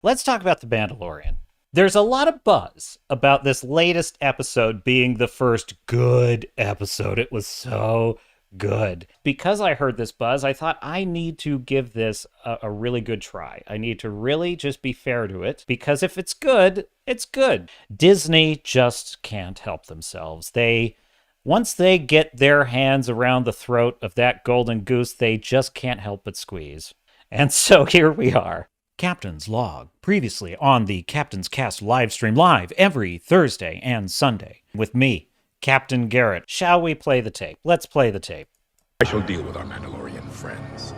Let's talk about The Mandalorian. There's a lot of buzz about this latest episode being the first good episode. It was so good. Because I heard this buzz, I thought I need to give this a really good try. I need to really just be fair to it, because if it's good, it's good. Disney just can't help themselves. Once they get their hands around the throat of that golden goose, they just can't help but squeeze. And so here we are. Captain's Log, previously on the Captain's Cast live stream, live every Thursday and Sunday, with me, Captain Garrett. Shall we play the tape? Let's play the tape. I shall deal with our Mandalorian friends.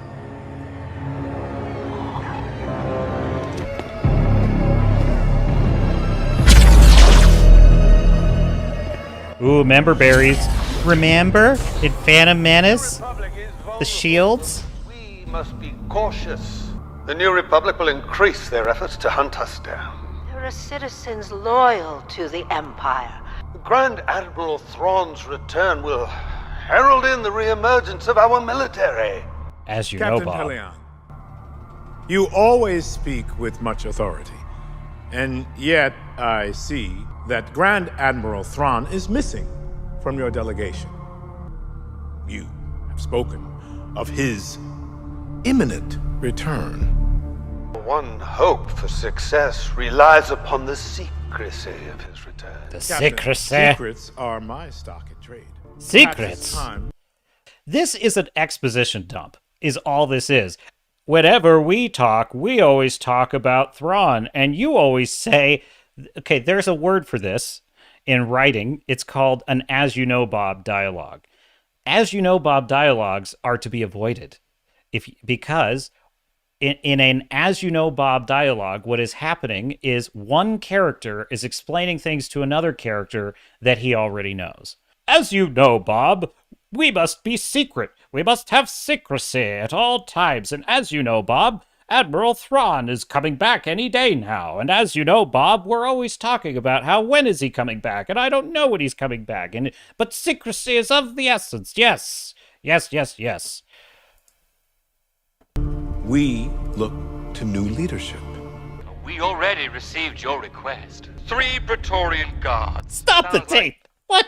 Ooh, remember berries. Remember in Phantom Menace? The shields? We must be cautious. The New Republic will increase their efforts to hunt us down. There are citizens loyal to the Empire. The Grand Admiral Thrawn's return will herald in the reemergence of our military. As you Captain know, Bob. Pelion, you always speak with much authority. And yet I see that Grand Admiral Thrawn is missing from your delegation. You have spoken of his imminent return. One hope for success relies upon the secrecy of his return. The Captain, secrecy. secrets are my stock in trade. Secrets. At this time, This is an exposition dump, is all this is. Whenever we talk, we always talk about Thrawn, and you always say, okay, there's a word for this in writing. It's called an as you know, Bob dialogue. As you know, Bob dialogues are to be avoided. Because in an as you know, Bob dialogue, what is happening is one character is explaining things to another character that he already knows. As you know, Bob, we must be secret. We must have secrecy at all times. And as you know, Bob, Admiral Thrawn is coming back any day now. And as you know, Bob, we're always talking about when is he coming back? And I don't know when he's coming back. But secrecy is of the essence. Yes. Yes, yes, yes. we look to new leadership. We already received your request. 3 Praetorian guards. Stop the Sounds like- tape. What?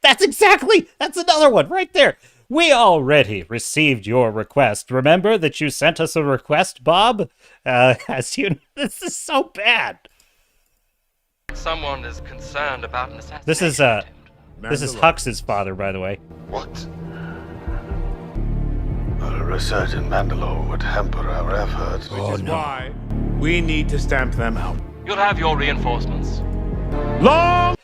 That's another one right there. We already received your request. Remember that you sent us a request, Bob? This is so bad. Someone is concerned about an assassination This is attempt. This is Hux's father, by the way. What? A resurgent Mandalor would hamper our efforts. Which is why we need to stamp them out. You'll have your reinforcements. Long!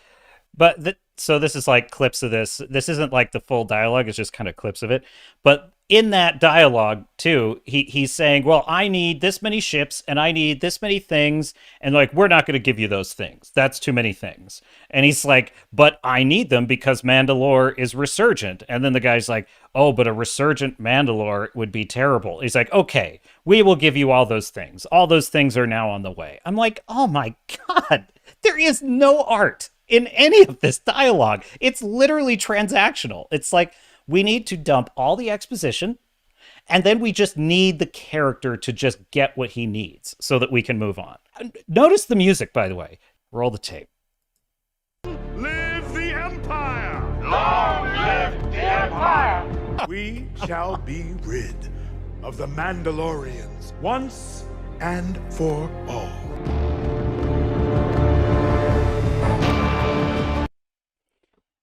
But so this is like clips of this. This isn't like the full dialogue. It's just kind of clips of it. But in that dialogue too, he's saying, well, I need this many ships and I need this many things. And like, we're not going to give you those things. That's too many things. And he's like, but I need them because Mandalore is resurgent. And then the guy's like, oh, but a resurgent Mandalore would be terrible. He's like, okay, we will give you all those things. All those things are now on the way. I'm like, oh my God, there is no art in any of this dialogue. It's literally transactional. It's like, we need to dump all the exposition, and then we just need the character to just get what he needs so that we can move on. Notice the music, by the way. Roll the tape. Live the Empire! Long live the Empire! We shall be rid of the Mandalorians once and for all.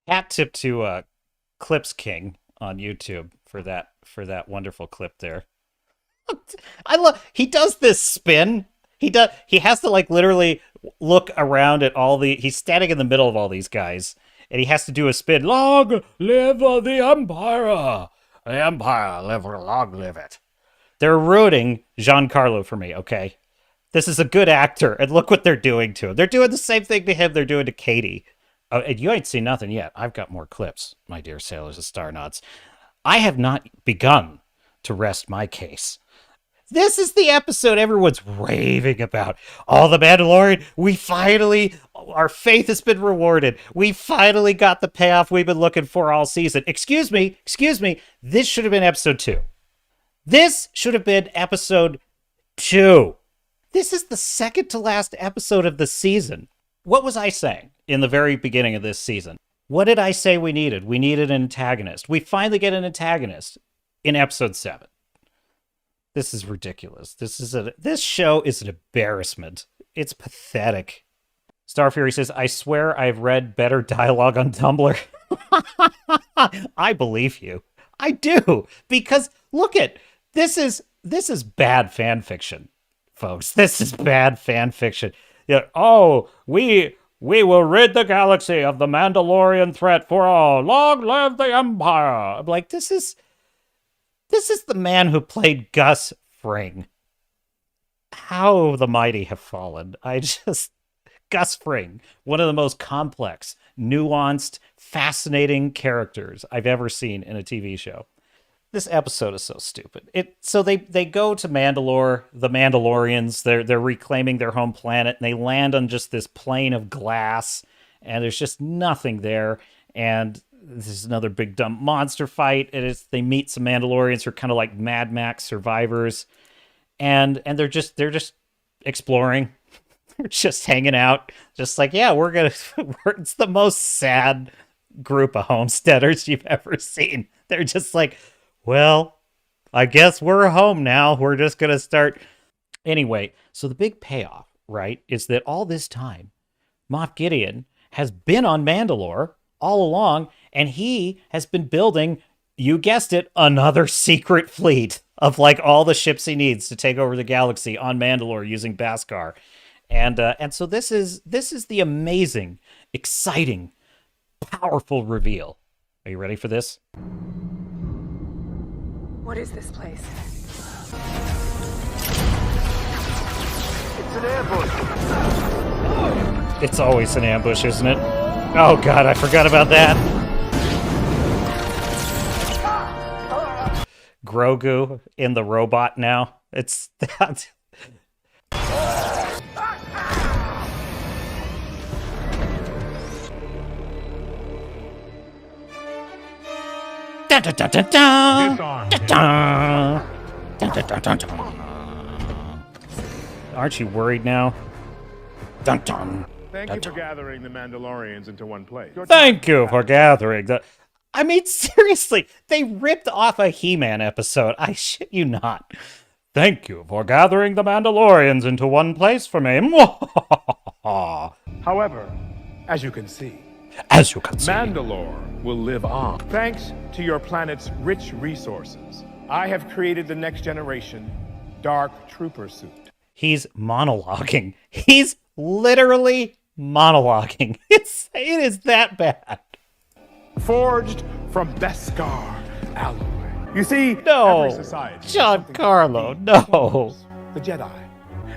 Hat tip to Clips King on YouTube for that wonderful clip there. He does this spin. He has to like literally look around at he's standing in the middle of all these guys and he has to do a spin. Long live the Empire. The Empire, long live it. They're ruining Giancarlo for me, okay? This is a good actor, and look what they're doing to him. They're doing the same thing to him they're doing to Katie. Oh, and you ain't seen nothing yet. I've got more clips, my dear sailors and star nuts. I have not begun to rest my case. This is the episode everyone's raving about. The Mandalorian, our faith has been rewarded. We finally got the payoff we've been looking for all season. Excuse me, this should have been episode 2. This should have been episode 2. This is the second to last episode of the season. What was I saying in the very beginning of this season? What did I say we needed? We needed an antagonist. We finally get an antagonist in episode 7. This is ridiculous. This show is an embarrassment. It's pathetic. Starfury says, I swear I've read better dialogue on Tumblr. I believe you. I do. Because look this is bad fan fiction, folks. This is bad fan fiction. Yeah, oh, we will rid the galaxy of the Mandalorian threat for all. Long live the Empire. I'm like, this is the man who played Gus Fring. How the mighty have fallen. Gus Fring, one of the most complex, nuanced, fascinating characters I've ever seen in a TV show. This episode is so stupid. So they go to Mandalore, the Mandalorians, they're reclaiming their home planet, and they land on just this plain of glass, and there's just nothing there. And this is another big dumb monster fight. They meet some Mandalorians who are kind of like Mad Max survivors, and they're just exploring. They're just hanging out, just like, yeah, it's the most sad group of homesteaders you've ever seen. They're just like, well, I guess we're home now. We're just going to start. Anyway, so the big payoff, right, is that all this time, Moff Gideon has been on Mandalore all along, and he has been building, you guessed it, another secret fleet of like all the ships he needs to take over the galaxy on Mandalore using Beskar. And so this is the amazing, exciting, powerful reveal. Are you ready for this? What is this place? It's an ambush. It's always an ambush, isn't it? Oh god, I forgot about that. Grogu in the robot now. It's that. Dun, dun, dun, dun, dun. Dun, dun. Dun, dun, dun, dun, dun. Aren't you worried now? Dun, dun. Thank you for gathering the Mandalorians into one place. Thank you for gathering the... I mean, seriously, they ripped off a He-Man episode. I shit you not. Thank you for gathering the Mandalorians into one place for me. However, as you can see, Mandalore will live on. Thanks to your planet's rich resources, I have created the next generation Dark Trooper suit. He's monologuing. He's literally monologuing. It is that bad. Forged from Beskar alloy. You see, No, every society has something Giancarlo, unique. no. The Jedi,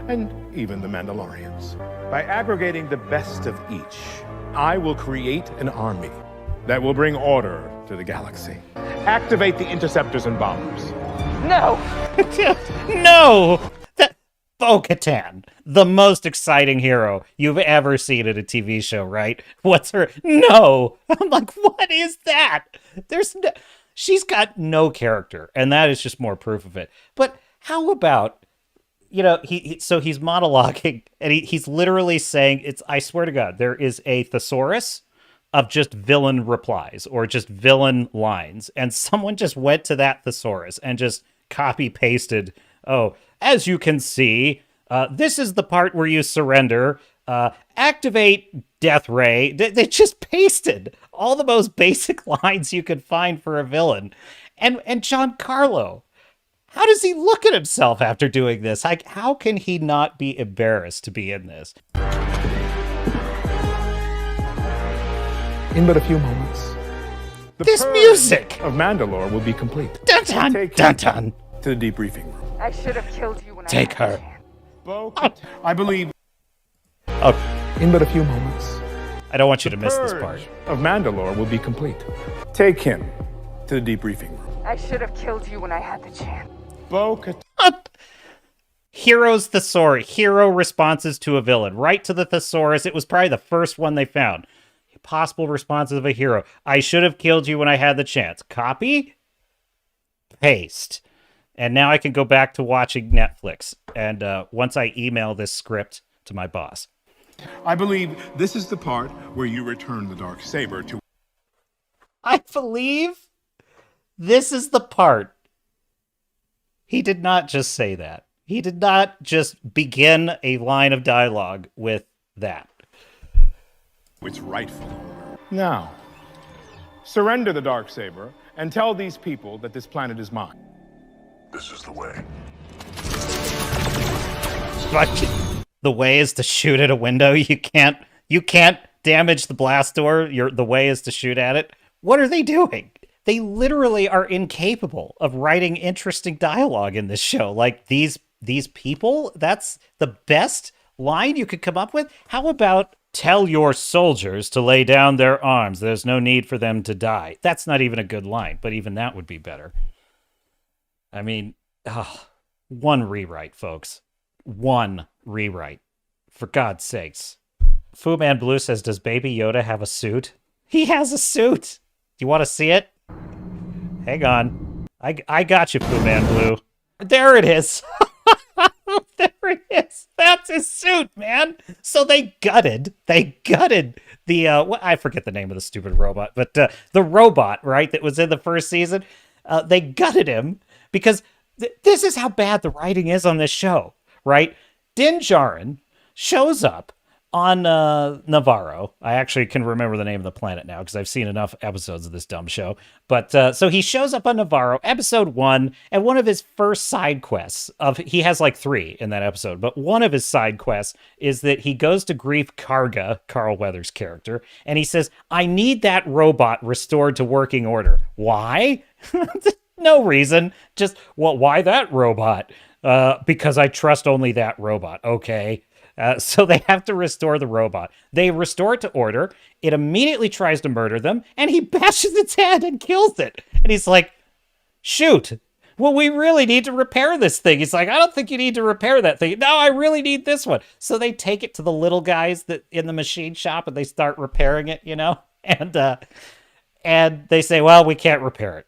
and even the Mandalorians. By aggregating the best of each, I will create an army that will bring order to the galaxy. Activate the interceptors and bombers. No! No! Bo-Katan, the most exciting hero you've ever seen in a TV show, right? What's her... No! I'm like, what is that? She's got no character, and that is just more proof of it. But how about... so he's monologuing, and he's literally saying, I swear to God, there is a thesaurus of just villain replies, or just villain lines, and someone just went to that thesaurus and just copy-pasted, as you can see, this is the part where you surrender, activate Death Ray. They just pasted all the most basic lines you could find for a villain. And Giancarlo, how does he look at himself after doing this? Like, how can he not be embarrassed to be in this? In but a few moments, the This purge music! of Mandalore will be complete. Dun dun Take dun him dun. to the debriefing room. I should have killed you when Take I had her. the chance. I believe Oh, in but a few moments, I don't want you to miss this purge part. of Mandalore will be complete. Take him to the debriefing room. I should have killed you when I had the chance. Hero's thesaurus. Hero responses to a villain. Right to the thesaurus. It was probably the first one they found. Possible responses of a hero. I should have killed you when I had the chance. Copy. Paste. And now I can go back to watching Netflix. And once I email this script to my boss. I believe this is the part where you return the dark saber to... I believe this is the part. He did not just say that. He did not just begin a line of dialogue with that. its rightful owner. Now, surrender the dark saber and tell these people that this planet is mine. This is the way. The way is to shoot at a window. You can't damage the blast door. The way is to shoot at it. What are they doing? They literally are incapable of writing interesting dialogue in this show. Like these people, that's the best line you could come up with. How about tell your soldiers to lay down their arms? There's no need for them to die. That's not even a good line, but even that would be better. I mean, one rewrite, folks. One rewrite. For God's sakes. Fu Man Blue says, does Baby Yoda have a suit? He has a suit. Do you want to see it? Hang on. I got you, Fu Man Blue. There it is. There it is. That's his suit, man. So they gutted the, I forget the name of the stupid robot, but the robot, right, that was in the first season. They gutted him because this is how bad the writing is on this show, right? Din Jarin shows up on Navarro. I actually can remember the name of the planet now because I've seen enough episodes of this dumb show. But so he shows up on Navarro, episode 1, and one of his first side quests he has like 3 in that episode, but one of his side quests is that he goes to Grief Karga, Carl Weathers' character, and he says, I need that robot restored to working order. Why? No reason. Just, well, why that robot? Because I trust only that robot. Okay. So they have to restore the robot. They restore it to order. It immediately tries to murder them, and he bashes its head and kills it. And he's like, shoot. Well, we really need to repair this thing. He's like, I don't think you need to repair that thing. No, I really need this one. So they take it to the little guys that in the machine shop, and they start repairing it, you know? And they say, well, we can't repair it.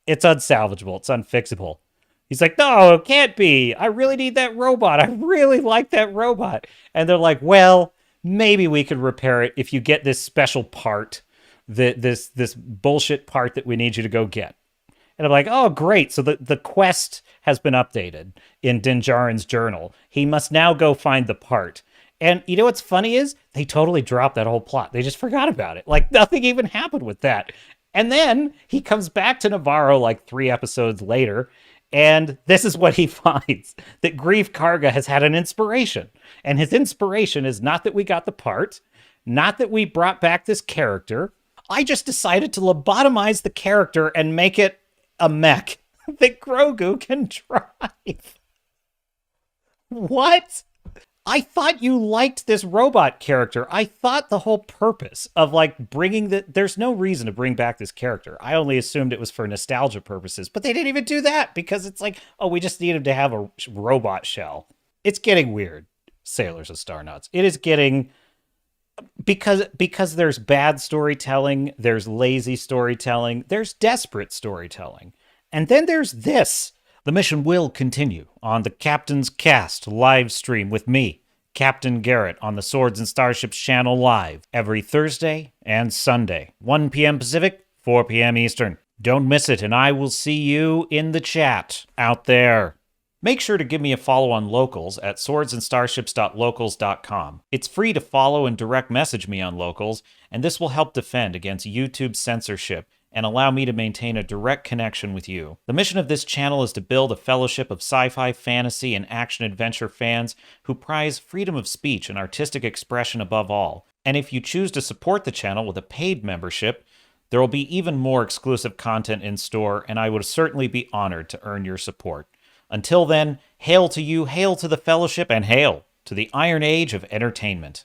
It's unsalvageable. It's unfixable. He's like, no, it can't be. I really need that robot. I really like that robot. And they're like, well, maybe we could repair it if you get this special part, this bullshit part that we need you to go get. And I'm like, oh, great. So the quest has been updated in Din Djarin's journal. He must now go find the part. And you know what's funny is they totally dropped that whole plot. They just forgot about it. Like nothing even happened with that. And then he comes back to Navarro like 3 episodes later. And this is what he finds, that Grief Karga has had an inspiration. And his inspiration is not that we got the part, not that we brought back this character. I just decided to lobotomize the character and make it a mech that Grogu can drive. What? I thought you liked this robot character. I thought the whole purpose of like there's no reason to bring back this character. I only assumed it was for nostalgia purposes, but they didn't even do that because it's like, oh, we just need him to have a robot shell. It's getting weird, Sailors of Star Nuts. It is getting, because there's bad storytelling, there's lazy storytelling, there's desperate storytelling. And then there's this. The mission will continue on the Captain's Cast live stream with me, Captain Garrett, on the Swords and Starships channel live every Thursday and Sunday, 1 p.m. Pacific, 4 p.m. Eastern. Don't miss it, and I will see you in the chat out there. Make sure to give me a follow on Locals at swordsandstarships.locals.com. It's free to follow and direct message me on Locals, and this will help defend against YouTube censorship and allow me to maintain a direct connection with you. The mission of this channel is to build a fellowship of sci-fi, fantasy, and action-adventure fans who prize freedom of speech and artistic expression above all. And if you choose to support the channel with a paid membership, there will be even more exclusive content in store, and I would certainly be honored to earn your support. Until then, hail to you, hail to the fellowship, and hail to the Iron Age of entertainment.